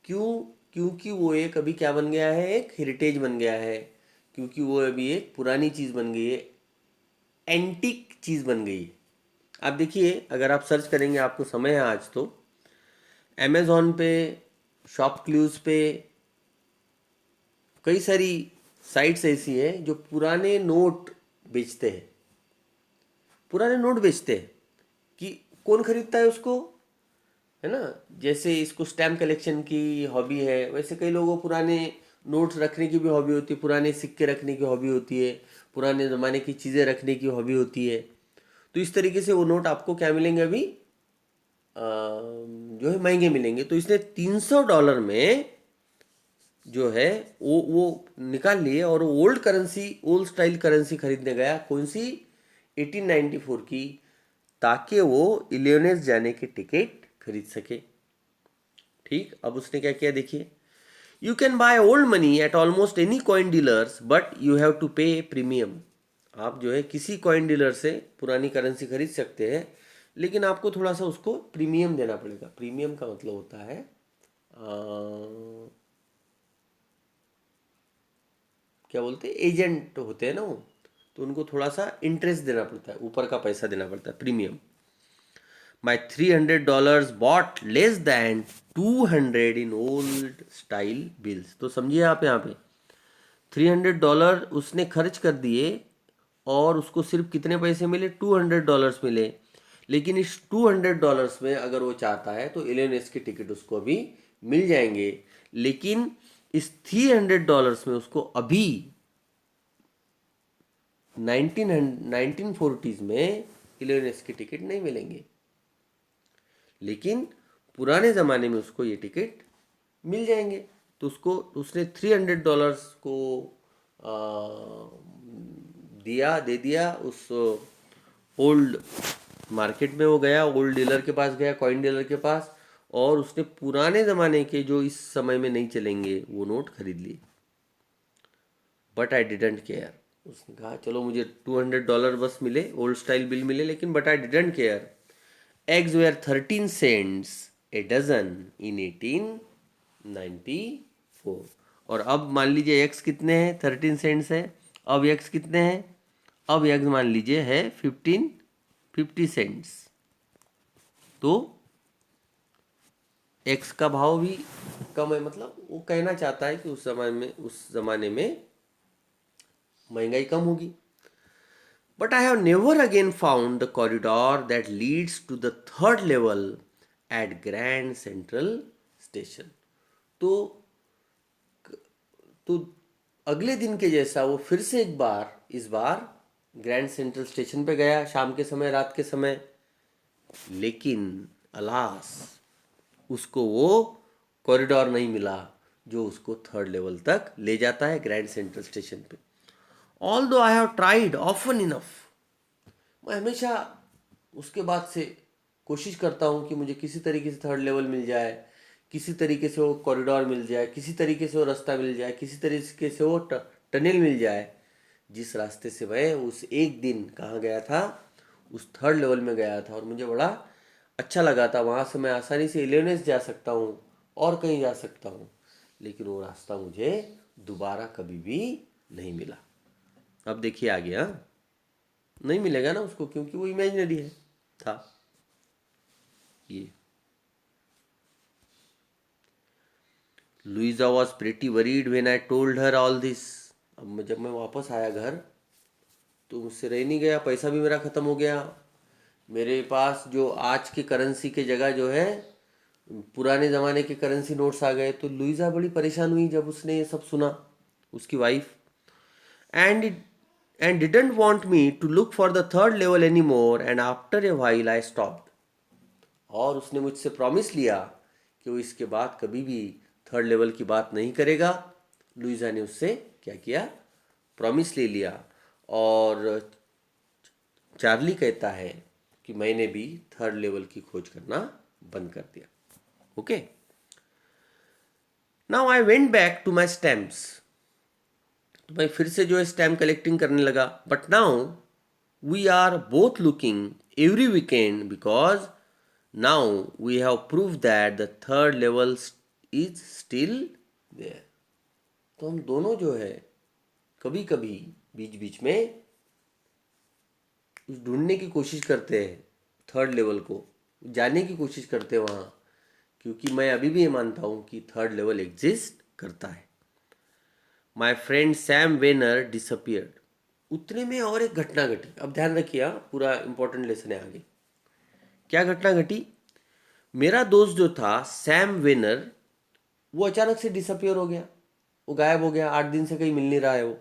क्यों? क्योंकि वो एक अभी क्या बन गया है, एक हेरिटेज बन गया है, क्योंकि वो अभी एक पुरानी चीज़ बन गई है, एंटीक चीज़ बन गई है। आप देखिए, अगर आप सर्च करेंगे, आपको समय है आज तो अमेज़ॉन पे, शॉप क्लूज पे, कई सारी साइट्स ऐसी है जो पुराने नोट बेचते हैं, पुराने नोट बेचते हैं। कि कौन खरीदता है उसको, है ना? जैसे इसको स्टैम्प कलेक्शन की हॉबी है, वैसे कई लोगों को पुराने नोट्स रखने की भी हॉबी होती है, पुराने सिक्के रखने की हॉबी होती है, पुराने ज़माने की चीज़ें रखने की हॉबी होती है। तो इस तरीके से वो नोट आपको क्या मिलेंगे अभी, जो है महंगे मिलेंगे। तो इसने $300 में जो है वो निकाल लिए, और old currency, old style currency खरीदने गया। कौन सी? 1894 की, ताकि वो इलियनेस जाने की टिकट खरीद सके। ठीक, अब उसने क्या किया देखिए, you can buy old money at almost any coin dealers but you have to pay premium. आप जो है किसी कॉइन डीलर से पुरानी करेंसी खरीद सकते हैं, लेकिन आपको थोड़ा सा उसको प्रीमियम देना पड़ेगा। प्रीमियम का मतलब होता है क्या बोलते हैं, एजेंट होते हैं ना वो, तो उनको थोड़ा सा इंटरेस्ट देना पड़ता है, ऊपर का पैसा देना पड़ता है, premium. My $300 bought less than 200 in old style bills. तो समझिए आप यहाँ पे $300 उसने खर्च कर दिए, और उसको सिर्फ कितने पैसे मिले, $200 मिले। लेकिन इस $200 में अगर वो चाहता है तो इलेवन की टिकट उसको अभी मिल जाएंगे, लेकिन इस $300 में उसको अभी 1940s में इलेवन की टिकट नहीं मिलेंगे, लेकिन पुराने ज़माने में उसको ये टिकट मिल जाएंगे। तो उसको, उसने $300 को दे दिया उस ओल्ड मार्केट में। वो गया, ओल्ड डीलर के पास गया, कॉइन डीलर के पास, और उसने पुराने ज़माने के जो इस समय में नहीं चलेंगे वो नोट खरीद लिए। But I didn't care. उसने कहा चलो मुझे $200 बस मिले, ओल्ड स्टाइल बिल मिले, लेकिन but I didn't care. Eggs were 13 cents a dozen in 1894। और अब मान लीजिए एग्स कितने हैं, 13 सेंट्स है। अब एग्स कितने हैं, अब एग्स मान लीजिए है 50 सेंट्स। तो एग्स का भाव भी कम है, मतलब वो कहना चाहता है कि उस ज़माने में महंगाई कम होगी। But I have never again found the corridor that leads to the third level at Grand Central Station। तो तो अगले दिन के जैसा वो फिर से एक बार, इस बार ग्रैंड सेंट्रल स्टेशन पे गया, शाम के समय, रात के समय। लेकिन अलास, उसको वो कॉरिडोर नहीं मिला जो उसको थर्ड लेवल तक ले जाता है ग्रैंड सेंट्रल स्टेशन पे। ऑल दो I have tried often enough. मैं हमेशा उसके बाद से कोशिश करता हूँ कि मुझे किसी तरीके से थर्ड लेवल मिल जाए, किसी तरीके से वो कॉरिडोर मिल जाए, किसी तरीके से वो रास्ता मिल जाए, किसी तरीके से वो टनल मिल जाए, जिस रास्ते से मैं उस एक दिन कहाँ गया था, उस थर्ड लेवल में गया था। और मुझे बड़ा अच्छा लगा था, वहाँ से मैं आसानी से इलेवनेस जा सकता हूँ और कहीं जा सकता हूँ, लेकिन वो रास्ता मुझे दोबारा कभी भी नहीं मिला। अब देखिए आगे, हाँ, नहीं मिलेगा ना उसको, क्योंकि वो इमेजिनरी है था ये। Luisa was pretty worried when I told her all this. अब जब मैं वापस आया घर, तो मुझसे रह नहीं गया, पैसा भी मेरा ख़त्म हो गया। मेरे पास जो आज की करेंसी के जगह जो है पुराने ज़माने के करेंसी नोट्स आ गए। तो लुइजा बड़ी परेशान हुई जब उसने ये सब सुना, उसकी wife. And and didn't want me to look for the third level anymore, and after a while I stopped। और उसने मुझसे प्रॉमिस लिया कि वो इसके बाद कभी भी थर्ड लेवल की बात नहीं करेगा। लुइजा ने उससे क्या किया, प्रॉमिस ले लिया। और चार्ली कहता है कि मैंने भी थर्ड लेवल की खोज करना बंद कर दिया। Okay, now I went back to my stamps, तो मैं फिर से जो है स्टैम्प कलेक्टिंग करने लगा. But now we are both looking every weekend because now we have prove that the third level is still there. तो हम दोनों जो है कभी कभी बीच बीच में ढूंढने की कोशिश करते हैं, थर्ड लेवल को जाने की कोशिश करते हैं वहाँ, क्योंकि मैं अभी भी ये मानता हूँ कि थर्ड लेवल एग्जिस्ट करता है. My friend Sam Vanern disappeared. उतने में और एक घटना घटी. अब ध्यान रखिए, पूरा इंपॉर्टेंट लेसन है आगे. क्या घटना घटी? मेरा दोस्त जो था सैम वेनर, वो अचानक से डिसअपियर हो गया, वो गायब हो गया. 8 दिन से कहीं मिल नहीं रहा है वो.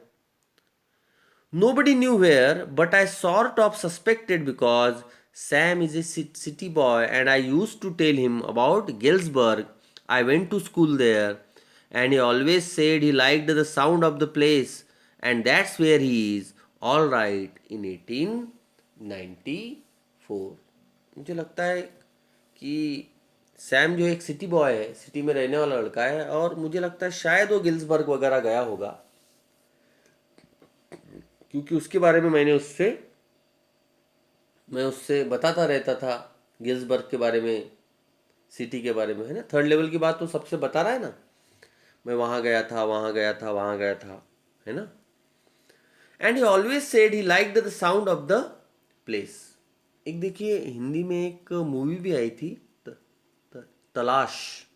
Nobody knew where, but I sort of suspected because Sam is a city boy and I used to tell him about Galesburg. I went to school there and he always said he liked the sound of the place and that's where he is. All right, in 1894. मुझे लगता है कि Sam जो एक city boy है, city में रहने वाला लड़का है, और मुझे लगता है शायद वो गिल्सबर्ग वगैरह गया होगा, क्योंकि उसके बारे में मैं उससे बताता रहता था, गिल्सबर्ग के बारे में, सिटी के बारे में, है ना. थर्ड लेवल की बात तो सबसे बता रहा है ना, मैं वहाँ गया था, वहाँ गया था, वहाँ गया था, है ना. And he always said he liked the sound of the place. एक देखिए हिंदी में एक मूवी भी आई थी, तलाश.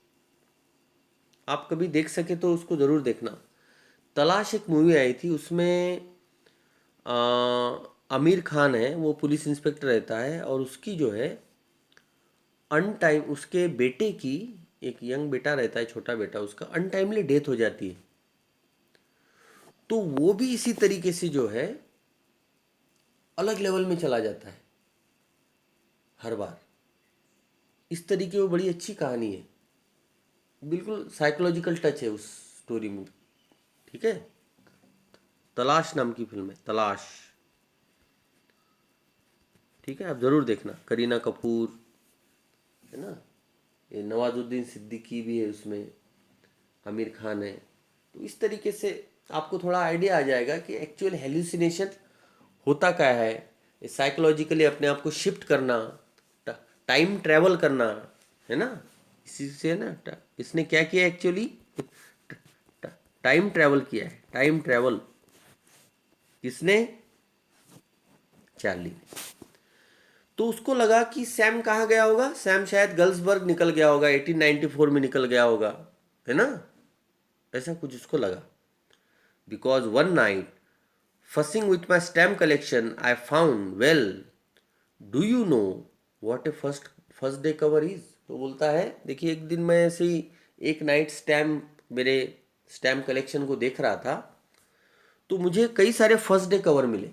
आप कभी देख सके तो उसको ज़रूर देखना. तलाश एक मूवी आई थी, उसमें आमिर खान है, वो पुलिस इंस्पेक्टर रहता है, और उसकी जो है अनटाइम, उसके बेटे की, एक यंग बेटा रहता है, छोटा बेटा, उसका अनटाइमली डेथ हो जाती है. तो वो भी इसी तरीके से जो है अलग लेवल में चला जाता है हर बार. इस तरीके वो बड़ी अच्छी कहानी है, बिल्कुल साइकोलॉजिकल टच है उस स्टोरी में. ठीक है, तलाश नाम की फिल्म है, तलाश. ठीक है, आप ज़रूर देखना. करीना कपूर है ना, ये नवाजुद्दीन सिद्दीकी भी है उसमें, आमिर खान है. तो इस तरीके से आपको थोड़ा आइडिया आ जाएगा कि एक्चुअल हेल्यूसिनेशन होता क्या है. साइकोलॉजिकली अपने आप को शिफ्ट करना, टाइम ट्रैवल करना, है ना. इसी से ना इसने क्या किया एक्चुअली, टाइम ट्रैवल किया है. टाइम ट्रैवल किसने? चार्ली ने. तो उसको लगा कि सैम कहाँ गया होगा, सैम शायद गर्ल्सबर्ग निकल गया होगा, 1894 में निकल गया होगा, है ना. ऐसा कुछ उसको लगा. Because one night fussing with my stamp collection I found, well do you know what A first day cover is. तो बोलता है, देखिए एक दिन मैं ऐसे ही एक नाइट मेरे स्टैम्प कलेक्शन को देख रहा था, तो मुझे कई सारे फर्स्ट डे कवर मिले.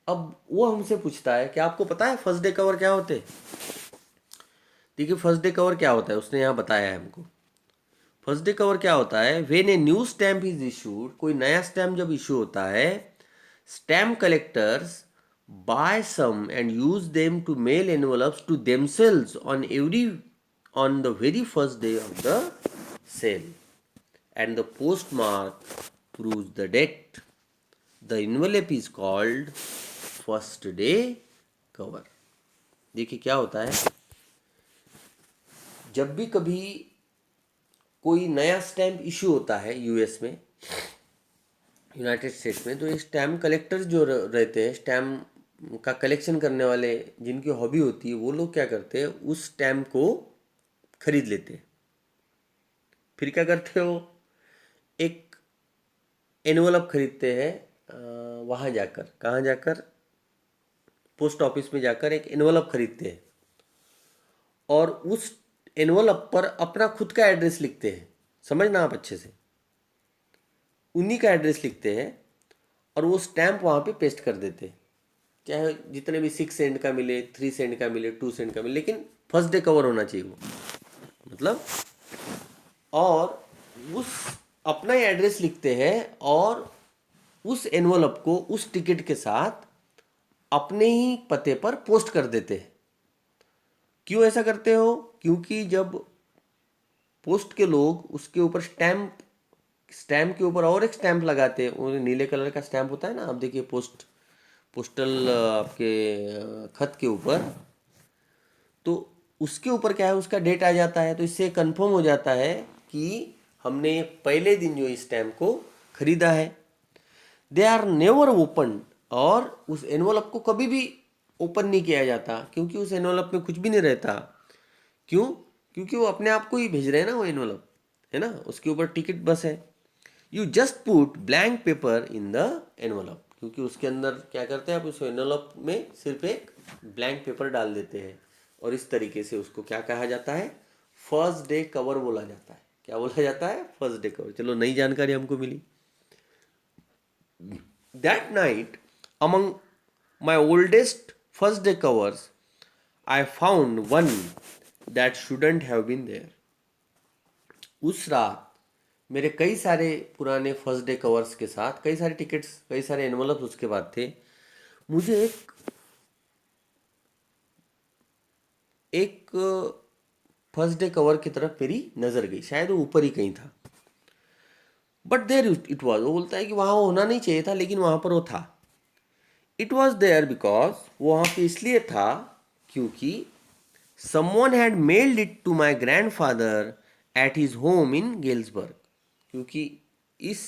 अब वो हमसे पूछता है कि आपको पता है फर्स्ट डे कवर क्या होते हैं. देखिए फर्स्ट डे कवर क्या होता है, उसने यहाँ बताया है हमको. फर्स्ट डे कवर क्या होता है, when a new stamp is issued, कोई नया स्टैम्प जब इशू होता है, stamp collectors buy some and use them to mail envelopes to themselves on the very first day of the sale and the post mark proves the date. The envelope is called first day cover. देखिए क्या होता है, जब भी कभी कोई नया stamp issue होता है यूएस में, यूनाइटेड स्टेट्स में, तो ये स्टैम्प कलेक्टर्स जो रहते हैं, स्टैम्प का कलेक्शन करने वाले जिनकी हॉबी होती है, वो लोग क्या करते हैं, उस स्टैम्प को खरीद लेते हैं. फिर क्या करते हो, एक एनवलप खरीदते हैं, वहाँ जाकर, कहाँ जाकर, पोस्ट ऑफिस में जाकर एक एनवलप खरीदते हैं, और उस एनवलप पर अपना खुद का एड्रेस लिखते हैं. समझना आप अच्छे से, उन्हीं का एड्रेस लिखते हैं और वो स्टैम्प वहाँ पे पेस्ट कर देते हैं, चाहे जितने भी 6 सेंट का मिले, 3 सेंट का मिले, 2 सेंट का मिले, लेकिन फर्स्ट डे कवर होना चाहिए वो, मतलब. और उस अपना ही एड्रेस लिखते हैं और उस एनवलप को उस टिकट के साथ अपने ही पते पर पोस्ट कर देते हैं. क्यों ऐसा करते हो, क्योंकि जब पोस्ट के लोग उसके ऊपर स्टैम्प स्टैम्प के ऊपर और एक स्टैम्प लगाते हैं, वो नीले कलर का स्टैम्प होता है ना, आप देखिए पोस्टल आपके खत के ऊपर, तो उसके ऊपर क्या है, उसका डेट आ जाता है, तो इससे कंफर्म हो जाता है कि हमने पहले दिन जो इस स्टैम्प को खरीदा है। दे आर नेवर ओपन, और उस एनवलप को कभी भी ओपन नहीं किया जाता, क्योंकि उस एनवलप में कुछ भी नहीं रहता। क्यों? क्योंकि वो अपने आप को ही भेज रहे हैं ना, वो एनवलप है ना, उसके ऊपर टिकट बस है। You just put blank paper in the envelope, क्योंकि उसके अंदर क्या करते हैं आप, उस एनवलप में सिर्फ एक ब्लैंक पेपर डाल देते हैं, और इस तरीके से उसको क्या कहा जाता है, फर्स्ट डे कवर बोला जाता है। क्या बोला जाता है? First day cover. चलो, नई जानकारी हमको मिली। That night among my oldest first day covers I found one that shouldn't have been there. उस रात मेरे कई सारे पुराने फर्स्ट डे कवर्स के साथ कई सारे टिकट्स, कई सारे एनवलप्स उसके बाद थे, मुझे एक फर्स्ट डे कवर की तरफ मेरी नज़र गई, शायद वो ऊपर ही कहीं था। बट देयर इट वॉज, वो बोलता है कि वहाँ होना नहीं चाहिए था, लेकिन वहाँ पर वो था। इट वॉज देयर बिकॉज, वो वहाँ पे इसलिए था क्योंकि someone had mailed it to my grandfather at his home in Galesburg. क्योंकि इस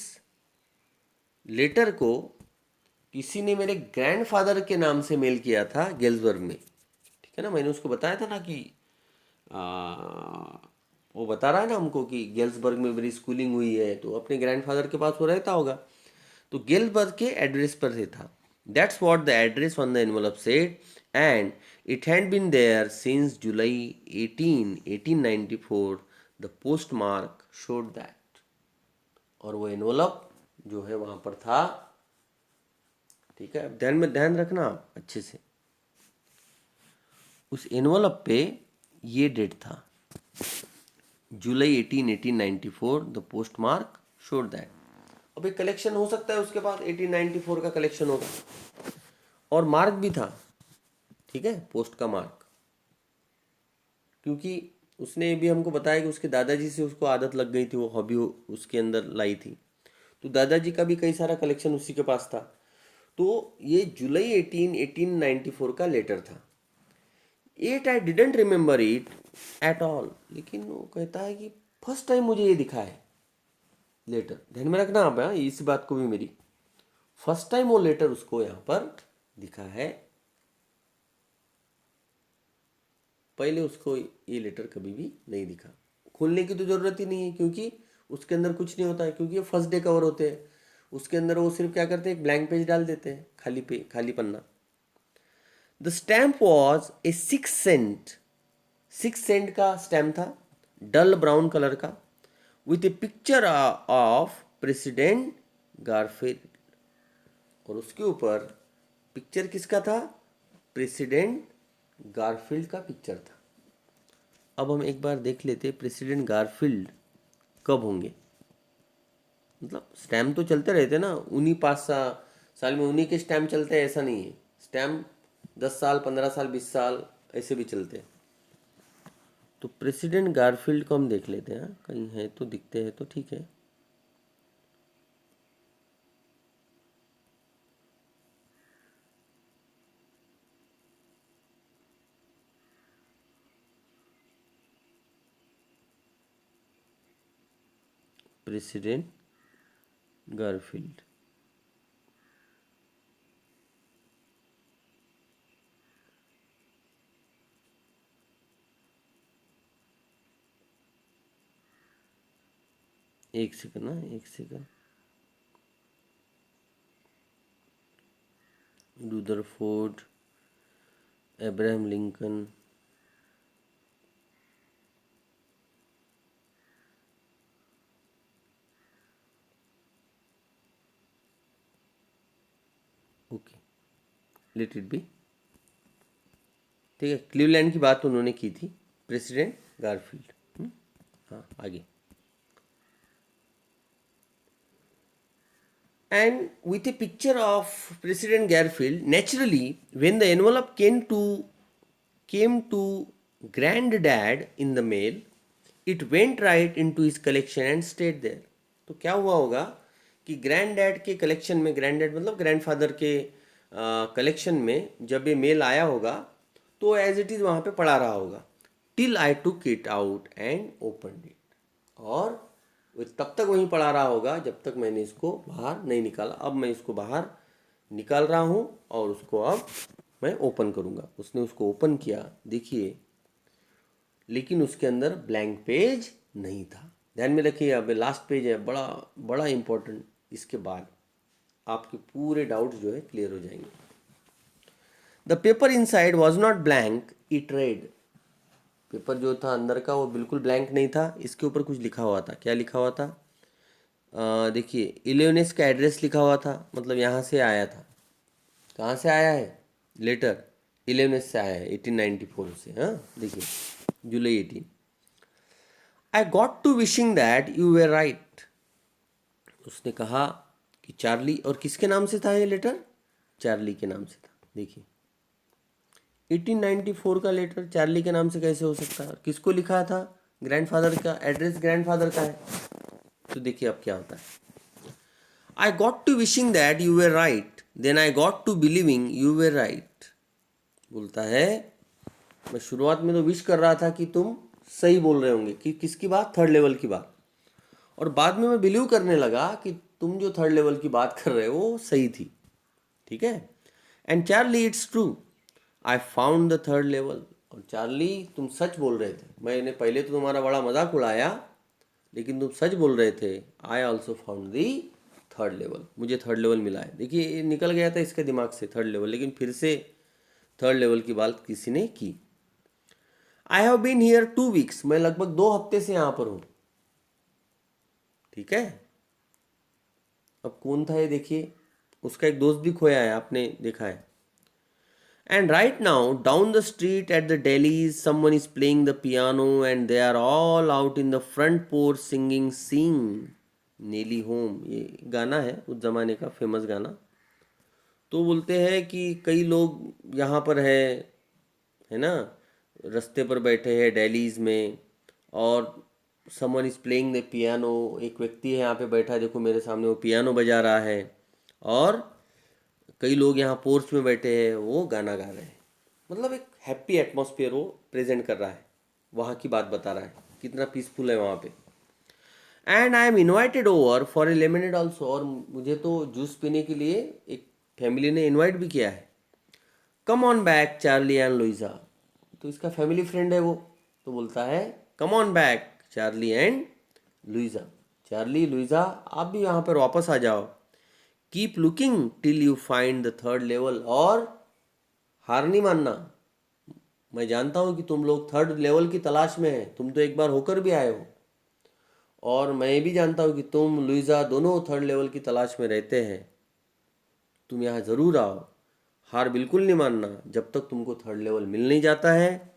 लेटर को किसी ने मेरे ग्रैंडफादर के नाम से मेल किया था गेल्सबर्ग में। ठीक है ना, मैंने उसको बताया था ना कि आ, वो बता रहा है ना हमको कि गेल्सबर्ग में मेरी स्कूलिंग हुई है, तो अपने ग्रैंडफादर के पास वो रहता होगा, तो गेल्सबर्ग के एड्रेस पर से था। That's what the address on the envelope said, and it had been there since July 1894। The post mark showed that. और वो एनवलप जो है वहाँ पर था। ठीक है, ध्यान रखना आप अच्छे से, उस एनवलप पे ये डेट था, जुलाई 1894। The post mark showed that. अब एक कलेक्शन हो सकता है उसके पास, 1894 का कलेक्शन होगा, और मार्क भी था। ठीक है, पोस्ट का मार्क, क्योंकि उसने भी हमको बताया कि उसके दादाजी से उसको आदत लग गई थी, वो हॉबी उसके अंदर लाई थी, तो दादाजी का भी कई सारा कलेक्शन उसी के पास था। तो ये जुलाई 1894 का लेटर था। At I didn't remember it at all, लेकिन वो कहता है कि फर्स्ट टाइम मुझे ये दिखा है लेटर। ध्यान में रखना आप, हाँ, इस बात को भी मेरी, फर्स्ट टाइम वो लेटर उसको यहाँ पर दिखा है, पहले उसको ये लेटर कभी भी नहीं दिखा। खोलने की तो ज़रूरत ही नहीं है, क्योंकि उसके अंदर कुछ नहीं होता है, क्योंकि ये फर्स्ट डे कवर होते हैं। उसके अंदर वो सिर्फ क्या करते हैं, एक ब्लैंक पेज डाल देते हैं, खाली पन्ना। The stamp was a 6 cent, 6 cent का स्टैम्प था, डल ब्राउन कलर का, with a picture of President Garfield. और उसके ऊपर पिक्चर किसका था? प्रेसिडेंट गारफील्ड का पिक्चर था। अब हम एक बार देख लेते प्रेसिडेंट गारफील्ड कब होंगे। मतलब स्टैम्प तो चलते रहते ना, उन्हीं 5 साल में उन्हीं के स्टैम्प चलते हैं, ऐसा नहीं है। स्टैम्प 10 साल, 15 साल, 20 साल ऐसे भी चलते हैं। तो प्रेसिडेंट गारफील्ड को हम देख लेते हैं, कहीं है तो दिखते हैं तो ठीक है। प्रेसिडेंट गारफील्ड, एक सेकंड ना, एक second. Rutherford, Abraham Lincoln, okay, let it be. ठीक है, क्लीवलैंड की बात उन्होंने की थी, प्रेसिडेंट गारफील्ड। हाँ, आगे। And with a picture of President Garfield, naturally, when the envelope came to Granddad in the mail, it went right into his collection and stayed there. तो क्या हुआ होगा कि ग्रैंड डैड के collection में, granddad मतलब grandfather के collection में जब ये मेल आया होगा तो एज इट इज़ वहाँ पे पड़ा रहा होगा, till I took it out and open it. और वो तब तक वहीं पड़ा रहा होगा जब तक मैंने इसको बाहर नहीं निकाला। अब मैं इसको बाहर निकाल रहा हूँ और उसको अब मैं ओपन करूँगा। उसने उसको ओपन किया, देखिए, लेकिन उसके अंदर ब्लैंक पेज नहीं था। ध्यान में रखिए, अब लास्ट पेज है, बड़ा बड़ा इम्पोर्टेंट। इसके बाद आपके पूरे डाउट्स जो है क्लियर हो जाएंगे। The paper inside was not blank, it red. Paper जो था अंदर का वो बिल्कुल ब्लैंक नहीं था, इसके ऊपर कुछ लिखा हुआ था। क्या लिखा हुआ था? देखिए, इलेवनेस का एड्रेस लिखा हुआ था, मतलब यहाँ से आया था। कहाँ से आया है लेटर? इलेवनेस से आया है, 1894 से। हाँ, देखिए, जुलाई 18। I got to wishing that you were right. उसने कहा कि चार्ली, और किसके नाम से था ये लेटर? चार्ली के नाम से था। देखिए, 1894 का लेटर चार्ली के नाम से कैसे हो सकता है? किसको लिखा था? ग्रैंडफादर का, एड्रेस ग्रैंडफादर का है। तो देखिए अब क्या होता है। I got to wishing that you were right, then I got to believing you were right. बोलता है, मैं शुरुआत में तो विश कर रहा था कि तुम सही बोल रहे होंगे, कि किसकी बात? थर्ड लेवल की बात। और बाद में मैं बिलीव करने लगा कि तुम जो थर्ड लेवल की बात कर रहे हो वो सही थी। ठीक है। And Charlie, it's true, I found the third level. और चार्ली, तुम सच बोल रहे थे। मैंने पहले तो तुम्हारा बड़ा मजाक उड़ाया, लेकिन तुम सच बोल रहे थे। I also found the third level, मुझे थर्ड लेवल मिला है। देखिए, ये निकल गया था इसके दिमाग से थर्ड लेवल, लेकिन फिर से थर्ड लेवल की बात किसी ने की। I have been here 2 weeks, मैं लगभग 2 हफ्ते से यहाँ पर हूँ। ठीक है। अब कौन था ये? देखिए, उसका एक दोस्त भी खोया है, आपने देखा है। And right now down the street at the Daleys someone is playing the piano and they are all out in the front porch singing sing Nellie home. ये गाना है उस जमाने का फेमस गाना। तो बोलते हैं कि कई लोग यहाँ पर है ना, रास्ते पर बैठे हैं डेलीज में, और someone is playing the piano, एक व्यक्ति है यहाँ पे बैठा, देखो मेरे सामने वो पियानो बजा रहा है, और कई लोग यहाँ पोर्च में बैठे हैं, वो गाना गा रहे हैं। मतलब एक हैप्पी एटमॉस्फेयर वो प्रेजेंट कर रहा है, वहाँ की बात बता रहा है, कितना पीसफुल है वहाँ पे। And I am invited over for a lemonade also, और मुझे तो जूस पीने के लिए एक फैमिली ने इनवाइट भी किया है। Come on back Charlie and Luisa, तो इसका फैमिली फ्रेंड है वो। तो बोलता है, come on back Charlie and Luisa, Charlie Luisa आप भी यहाँ पर वापस आ जाओ। Keep looking till you find the third level, और हार नहीं मानना। मैं जानता हूँ कि तुम लोग थर्ड लेवल की तलाश में हैं, तुम तो एक बार होकर भी आए हो, और मैं भी जानता हूँ कि तुम लुइजा दोनों थर्ड लेवल की तलाश में रहते हैं। तुम यहाँ ज़रूर आओ, हार बिल्कुल नहीं मानना जब तक तुमको थर्ड लेवल मिल नहीं जाता है।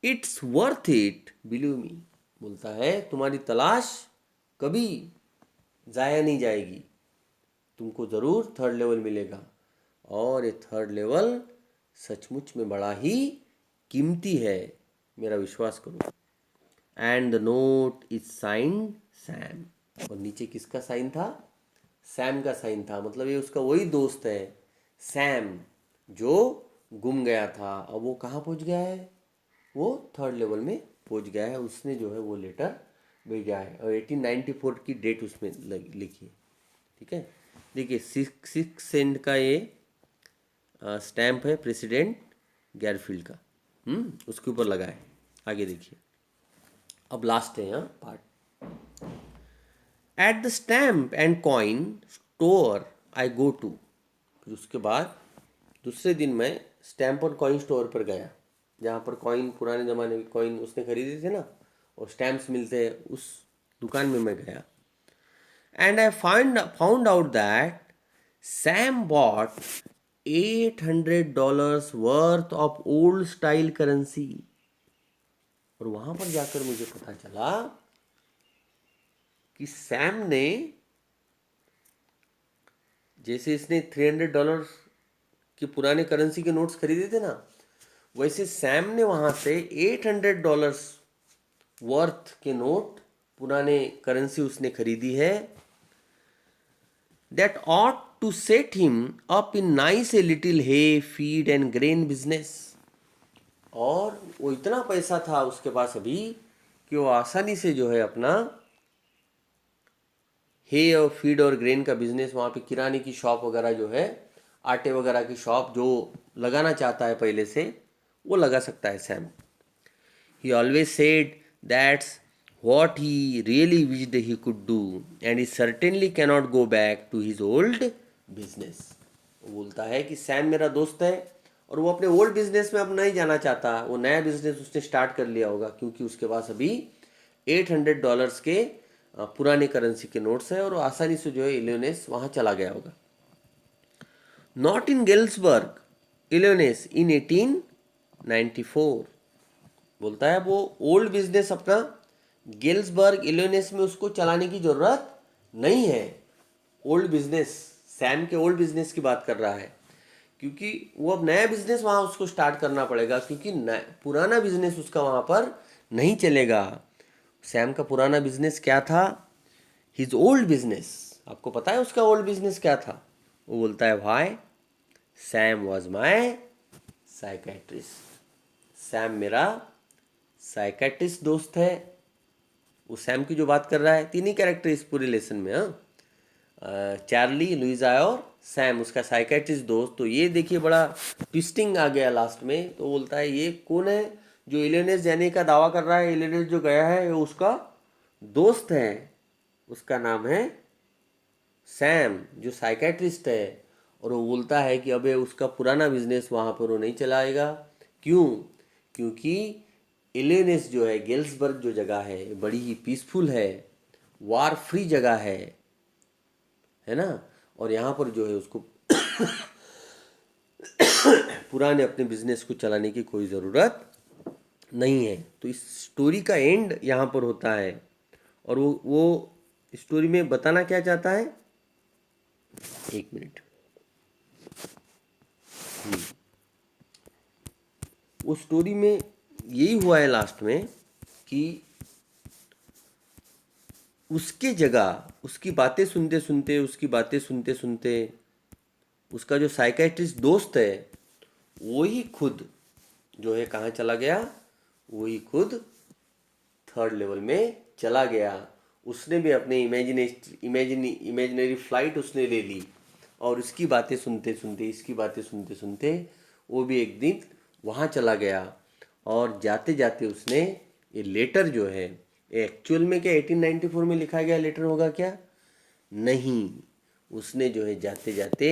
It's worth it believe me, बोलता है तुम्हारी तलाश कभी ज़ाया नहीं जाएगी, तुमको ज़रूर थर्ड लेवल मिलेगा, और ये थर्ड लेवल सचमुच में बड़ा ही कीमती है, मेरा विश्वास करो। And the note is signed Sam, और नीचे किसका साइन था? सैम का साइन था। मतलब ये उसका वही दोस्त है सैम, जो गुम गया था। अब वो कहाँ पहुँच गया है? वो थर्ड लेवल में पहुँच गया है। उसने जो है वो लेटर भेजा है, और 1894 की डेट उसमें लिखी है। ठीक है। देखिए, 6 सेंट का ये स्टैम्प है प्रेसिडेंट गैरफील्ड का, उसके ऊपर लगा है। आगे देखिए, अब लास्ट है यहाँ part. At the stamp and coin store I go to. फिर उसके बाद दूसरे दिन मैं स्टैम्प और कॉइन स्टोर पर गया, जहाँ पर कॉइन, पुराने ज़माने के कॉइन उसने खरीदे थे ना, और स्टैम्प्स मिलते हैं, उस दुकान में मैं गया। And I found out that Sam bought $800 worth of old style currency. और वहाँ पर जाकर मुझे पता चला कि सैम ने, जैसे इसने $300 के पुराने करेंसी के नोट्स खरीदे थे ना, वैसे सैम ने वहाँ से $800 वर्थ के नोट, पुराने करेंसी उसने खरीदी है, that ought to set him up in nice a little hay, feed and grain business. और वो इतना पैसा था उसके पास अभी कि वो आसानी से जो है अपना हे और फीड और ग्रेन का बिजनेस, वहाँ पे किराने की शॉप वगैरह जो है, आटे वगैरह की शॉप जो लगाना चाहता है पहले से, वो लगा सकता है Sam. He always said that's what he really wished he could do, and he certainly cannot go back to his old business. वो बोलता है कि सैम मेरा दोस्त है और वो अपने ओल्ड बिजनेस में अब नहीं जाना चाहता. वो नया बिजनेस उसने स्टार्ट कर लिया होगा क्योंकि उसके पास अभी $800 के पुराने करेंसी के नोट्स है और वो आसानी से जो है इलियोनेस वहाँ चला गया होगा. नॉट इन गेल्सबर्ग इलियोनेस इन 1894. बोलता है वो ओल्ड बिजनेस अपना गेल्सबर्ग इलियोनेस में उसको चलाने की ज़रूरत नहीं है. ओल्ड बिजनेस, सैम के ओल्ड बिजनेस की बात कर रहा है क्योंकि वो अब नया बिजनेस वहाँ उसको स्टार्ट करना पड़ेगा क्योंकि पुराना बिजनेस उसका वहाँ पर नहीं चलेगा. सैम का पुराना बिजनेस क्या था? His old business. आपको पता है उसका ओल्ड बिजनेस क्या था? वो बोलता है भाई Sam was my psychiatrist. Sam मेरा साइकेट्रिस्ट दोस्त है. वो सैम की जो बात कर रहा है, तीन ही कैरेक्टर इस पूरे लेसन में. चार्ली, लुइजा और सैम, उसका साइकेट्रिस्ट दोस्त. तो ये देखिए बड़ा ट्विस्टिंग आ गया लास्ट में. तो बोलता है ये कौन है जो इलियोनेस जाने का दावा कर रहा है? इलियोनेस जो गया है वो उसका दोस्त है, उसका नाम है सैम जो साइकेट्रिस्ट है. और वो बोलता है कि अबे उसका पुराना बिजनेस वहाँ पर वो नहीं चलाएगा. क्यों? क्योंकि इलियोनेस जो है, गेल्सबर्ग जो जगह है बड़ी ही पीसफुल है, वार फ्री जगह है ना. और यहाँ पर जो है उसको पुराने अपने बिजनेस को चलाने की कोई ज़रूरत नहीं है. तो इस स्टोरी का एंड यहाँ पर होता है. और वो स्टोरी में बताना क्या चाहता है? एक मिनट. वो स्टोरी में यही हुआ है लास्ट में कि उसके जगह उसकी बातें सुनते सुनते, उसकी बातें सुनते सुनते उसका जो साइकेट्रिस्ट दोस्त है वो ही खुद जो है कहाँ चला गया? वही खुद थर्ड लेवल में चला गया. उसने भी अपने इमेजिनरी फ्लाइट उसने ले ली और उसकी बातें सुनते सुनते, इसकी बातें सुनते सुनते वो भी एक दिन वहाँ चला गया. और जाते जाते उसने ये लेटर जो है, एक्चुअल में क्या 1894 में लिखा गया लेटर होगा क्या? नहीं. उसने जो है जाते जाते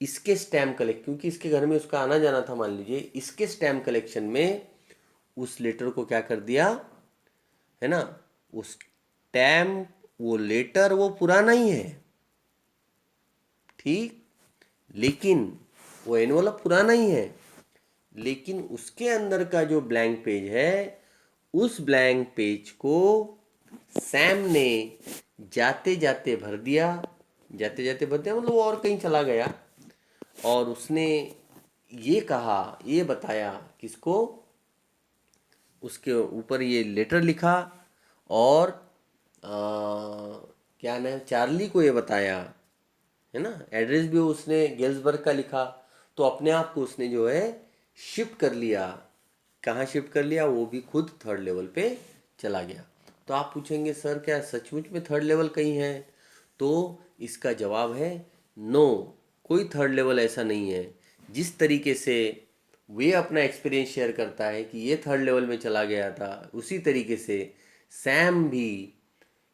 इसके स्टैम्प कलेक्ट, क्योंकि इसके घर में उसका आना जाना था मान लीजिए, इसके स्टैम्प कलेक्शन में उस लेटर को क्या कर दिया है ना, वो स्टैम्प, वो लेटर वो पुराना ही है ठीक, लेकिन वो एनवलप पुराना ही है, लेकिन उसके अंदर का जो ब्लैंक पेज है, उस ब्लैंक पेज को सैम ने जाते जाते भर दिया. जाते जाते भर दिया मतलब वो और कहीं चला गया और उसने ये कहा, ये बताया किसको? उसके ऊपर ये लेटर लिखा और क्या नाम, चार्ली को ये बताया है ना. एड्रेस भी उसने गेल्सबर्ग का लिखा. तो अपने आप को उसने जो है शिफ्ट कर लिया. कहाँ शिफ्ट कर लिया? वो भी खुद थर्ड लेवल पे चला गया. तो आप पूछेंगे सर क्या सचमुच में थर्ड लेवल कहीं है? तो इसका जवाब है नो, कोई थर्ड लेवल ऐसा नहीं है. जिस तरीके से वे अपना एक्सपीरियंस शेयर करता है कि ये थर्ड लेवल में चला गया था, उसी तरीके से सैम भी,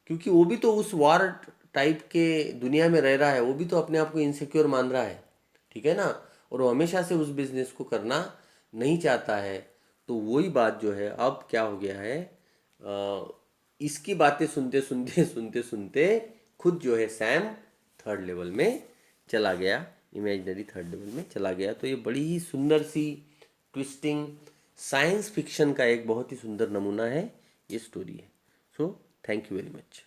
क्योंकि वो भी तो उस वार टाइप के दुनिया में रह रहा है, वो भी तो अपने आप को इनसिक्योर मान रहा है, ठीक है ना. और वो हमेशा से उस बिजनेस को करना नहीं चाहता है. तो वही बात जो है अब क्या हो गया है, इसकी बातें सुनते सुनते सुनते सुनते खुद जो है सैम थर्ड लेवल में चला गया, इमेजिनरी थर्ड लेवल में चला गया. तो ये बड़ी ही सुंदर सी ट्विस्टिंग साइंस फिक्शन का एक बहुत ही सुंदर नमूना है ये स्टोरी है. So thank you very much.